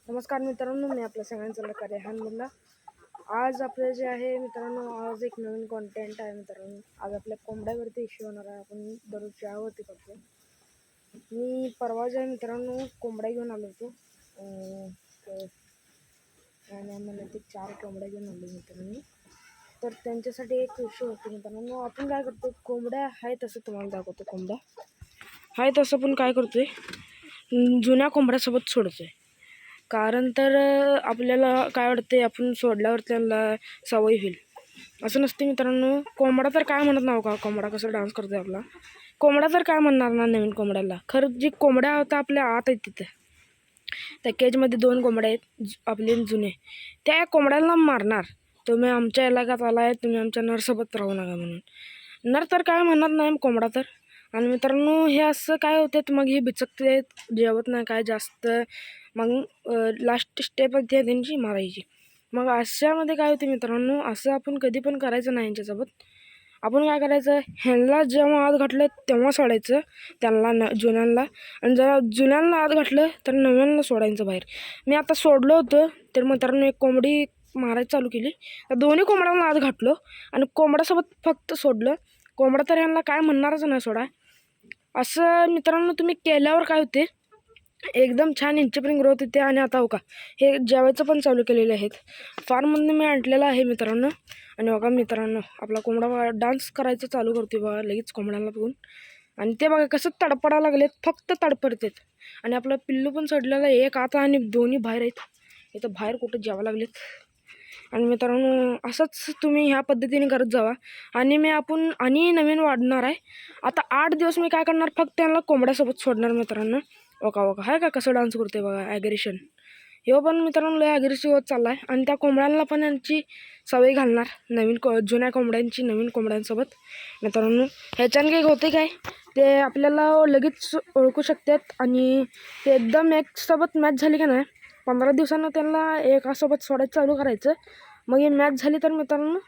नमस्कार मित्रांनो, मी आपल्या सगळ्यांचं लकार रेहान मुल्ला. आज आपलं जे आहे मित्रांनो, आज एक नवीन कॉन्टेंट आहे मित्रांनो. आज आपल्या कोंबड्यावरती इश्यू होणार आहे. आपण दररोज यावरती करतो. मी परवा जे आहे मित्रांनो कोंबड्या घेऊन आलो होतो आणि आम्हाला ते 4 कोंबड्या घेऊन आलो मित्रांनो. तर त्यांच्यासाठी एक इश्यू होतो मित्रांनो. आपण काय करतो, कोंबड्या आहे तसं तुम्हाला दाखवतो. कोंबड्या आहे तसं पण काय करतोय, जुन्या कोंबड्यासोबत सोडतोय. कारण तर आपल्याला काय वाटते, आपण सोडल्यावर त्यांना सवय होईल असं नसते मित्रांनो. कोंबडा तर काय म्हणत नाव का, कोंबडा कसं डान्स करतोय आपला. कोंबडा तर काय म्हणणार ना नवीन कोंबड्याला. खरं जी कोंबड्या होता आपल्या आत आहेत तिथं, त्या केजमध्ये 2 कोंबड्या आहेत आपले जुने. त्या कोंबड्याला मारणार, तुम्ही आमच्या इलाक्यात आलाय, तुम्ही आमच्या नरसोबत राहू नका म्हणून. नर तर काय म्हणत नाही कोंबडा तर. आणि मित्रांनो हे असं काय होते, मग हे बिचकते, जेवत नाही काय जास्त. मग लास्ट स्टेप आहे त्यांची मारायची. मग अशामध्ये काय होते मित्रांनो, असं आपण कधी पण करायचं नाही यांच्यासोबत. आपण काय करायचं, ह्यांना जेव्हा आत घातलं तेव्हा सोडायचं त्यांना, जुन्यांना. आणि जर जुन्यांना आत घातलं तर नव्यांना सोडायचं बाहेर. मी आता सोडलं होतं तर मित्रांनो एक कोंबडी मारायला चालू केली, तर दोन्ही कोंबड्यांना आत घातलो आणि कोंबड्यासोबत फक्त सोडलं. कोंबडा तर ह्यांना काय म्हणणारच नाही सोडा. असं मित्रांनो तुम्ही केल्यावर काय होते, एकदम छान इंचपर्यंत ग्रोथ येते. आणि आता हो का, हे जेवायचं पण चालू केलेले आहेत. फार्ममधून मी आणलेलं आहे मित्रांनो. आणि बघा मित्रांनो, आपला कोंबडा डान्स करायचं चालू करते बघा लगेच कोंबड्याला बघून. आणि ते बघा कसं तडपडायला लागलेत, फक्त तडपडतात. आणि आपलं पिल्लू पण चढलेलं आहे, एक आता आणि दोन्ही बाहेर आहेत. इथं बाहेर कुठं जेवायला लागलेत. आणि मित्रांनो असंच तुम्ही ह्या पद्धतीने करत जावा. आणि आणि नवीन वाढणार आहे. आता 8 दिवस मी काय करणार, फक्त त्यांना कोंबड्यासोबत सोडणार मित्रांनो. ओका आहे का कसं डान्स करते बघा, ॲग्रेशन. हे पण मित्रांनो लय ॲग्रेसिव्ह होत चालला आहे. आणि त्या कोंबड्यांना पण यांची सवय घालणार, जुन्या कोंबड्यांची नवीन कोंबड्यांसोबत मित्रांनो. ह्याच्यानं काही होते काय, ते आपल्याला लगेच ओळखू शकतात. आणि ते एकदम एकसोबत मॅच झाली का नाही, 15 दिवसांना त्यांना एकासोबत सोडायचं चालू करायचं. मग हे मॅच झाली तर मित्रांनो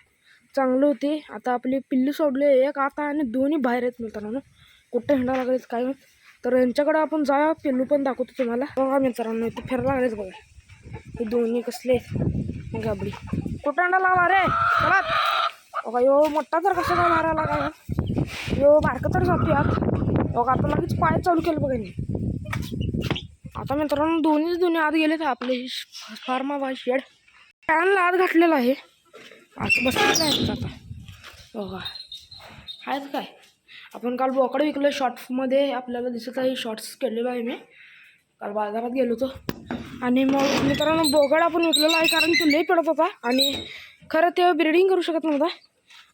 चांगलं होते. आता आपली पिल्लू सोडले, एक आता आणि दोन्ही बाहेर आहेत मित्रांनो. कुठं हिंडा लागलेत काय माहीत. तर यांच्याकडे आपण जाऊया, पिल्लू पण दाखवतो तुम्हाला. बघा मित्रांनो इथे फिरायला लागलेच बघा, हे दोन्ही कसले गाबडी. कुठं हिंडा लागला रे, चला बघा. यो मोठा तर कसं काय मारायला काय, यो बारकं तर जातो यात बघा. आता लगेच पाय चालू केलं बघा नाही. आता मित्रांनो दोन्ही आत गेलेत. आपले फार्मा बाय शेड फॅनला आत घातलेला आहे, आता बसलेलं आहे. आता बघा आहेत काय, आपण काल बोकड विकलं शॉर्ट्समध्ये, आपल्याला दिसत आहे. शॉर्ट्स केलेलं आहे मी काल, बाजारात गेलो होतो. आणि मग मित्रांनो बोकड आपण विकलेला आहे, कारण तो लई पडत होता आणि खरं ते ब्रीडिंग करू शकत नव्हता.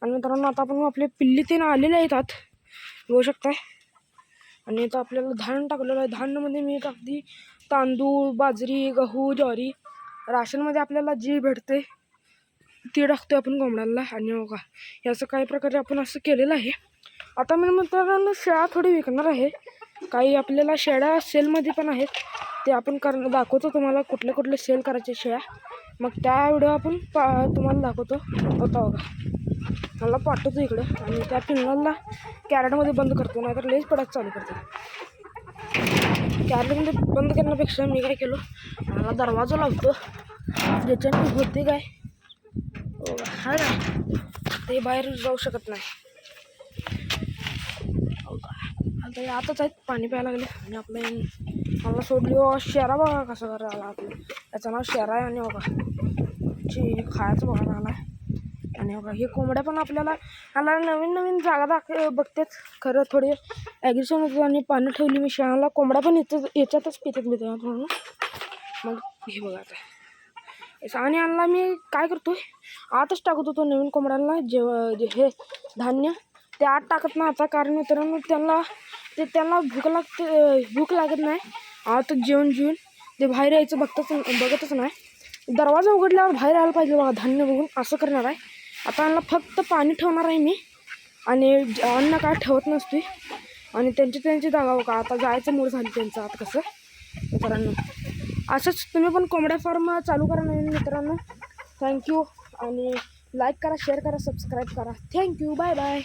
आणि मित्रांनो आता आपण आपले पिल्ली ते आलेले आहेत आत, बघू शकताय. आणि आता आपल्याला धान टाकलेलं आहे. धानमध्ये मी टाकते तांदूळ, बाजरी, गहू, ज्वारी. राशनमध्ये आपल्याला जी भेटते ती टाकतो आपण कोंबड्यांना. आणि बघा याचं काही प्रकारे आपण असं केलेलं आहे. आता मी मित्रांनो शेळ्या थोडी विकणार आहे. काही आपल्याला शेळ्या सेलमध्ये पण आहेत, ते आपण दाखवतो तुम्हाला कुठले सेल करायचे शेळ्या. मग त्या व्हिडिओ आपण तुम्हाला दाखवतो. होता बघा, मला पाठवतो इकडं. आणि त्या पिल्लांना कॅरेटमध्ये बंद करतो, नाहीतर लेच पडायचं चालू करतो. कॅरेटमध्ये बंद करण्यापेक्षा मी काय केलो, मला दरवाजा लावतो, ज्याच्याने होते काय हा ना, ते बाहेर जाऊ शकत नाही. आता आताच आहेत, पाणी प्यायला लागले. आणि मला सोडली शेरा बघा कसं करायला आपलं. त्याचं नाव शेरा आहे. आणि बघा खायचं बघायला आला. आणि बघा हे कोंबड्या पण आपल्याला नवीन जागा बघतात. खरं थोडी ॲग्रेशन होतं. आणि पाणी ठेवली मी शेळाला, कोंबड्या पण याच्यातच पितात म्हणून. मग हे बघा आता. आणि यांना मी काय करतोय, आतच टाकत होतो नवीन कोंबड्यांना हे धान्य ते आत टाकत नाही आता. कारण मित्रांनो त्यांना भूक लागत नाही. आतच जेवण ते बाहेर यायचं बघतच नाही. दरवाजा उघडल्यावर बाहेर यायला पाहिजे बघा धान्य बघून, असं करणार आहे. आता यांना फक्त पाणी ठेवणार आहे मी, आणि अन्न काय ठेवत नसते. आणि त्यांची जागा बघा, आता जायचं मूड झाली त्यांचं आत कसं मित्रांनो. असंच तुम्ही पण कोंबड्या फार्म चालू करा नवीन मित्रांनो. थँक्यू. आणि लाईक करा, शेअर करा, सबस्क्राईब करा. Thank you, bye bye.